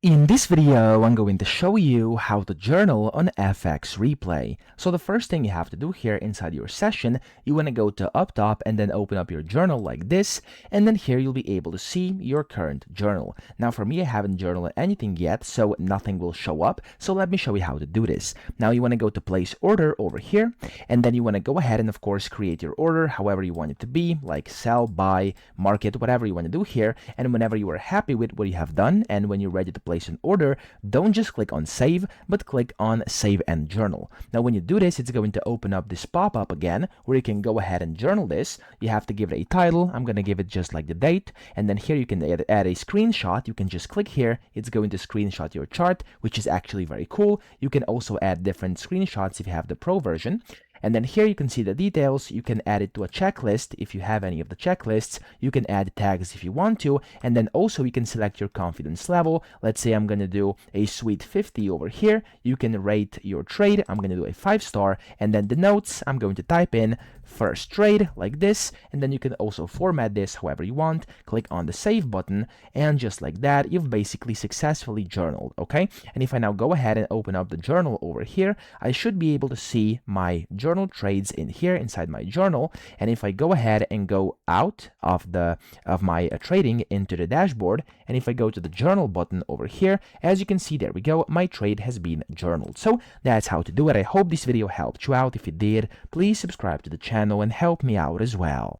In this video, I'm going to show you how to journal on FX Replay. So the first thing you have to do here inside your session, you want to go to up top and then open up your journal like this, and then here you'll be able to see your current journal. Now for me, I haven't journaled anything yet, so nothing will show up. So let me show you how to do this. Now you want to go to place order over here, and then you want to go ahead and of course create your order however you want it to be, like sell, buy, market, whatever you want to do here. And whenever you are happy with what you have done and when you're ready to place an order, don't just click on save, but click on save and journal. Now when you do this, it's going to open up this pop-up again where you can go ahead and journal this. You have to give it a title. I'm going to give it just like the date, and then here you can add a screenshot. You can just click here. It's going to screenshot your chart, which is actually very cool. You can also add different screenshots if you have the pro version. And then here you can see the details. You can add it to a checklist if you have any of the checklists. You can add tags if you want to. And then also you can select your confidence level. Let's say I'm going to do a sweet 50 over here. You can rate your trade. I'm going to do a 5-star. And then the notes, I'm going to type in first trade like this. And then you can also format this however you want. Click on the save button. And just like that, you've basically successfully journaled. Okay. And if I now go ahead and open up the journal over here, I should be able to see my journal trades in here inside my journal. And if I go ahead and go out of my trading into the dashboard, and if I go to the journal button over here, as you can see, there we go, my trade has been journaled. So that's how to do it. I hope this video helped you out. If it did, please subscribe to the channel and help me out as well.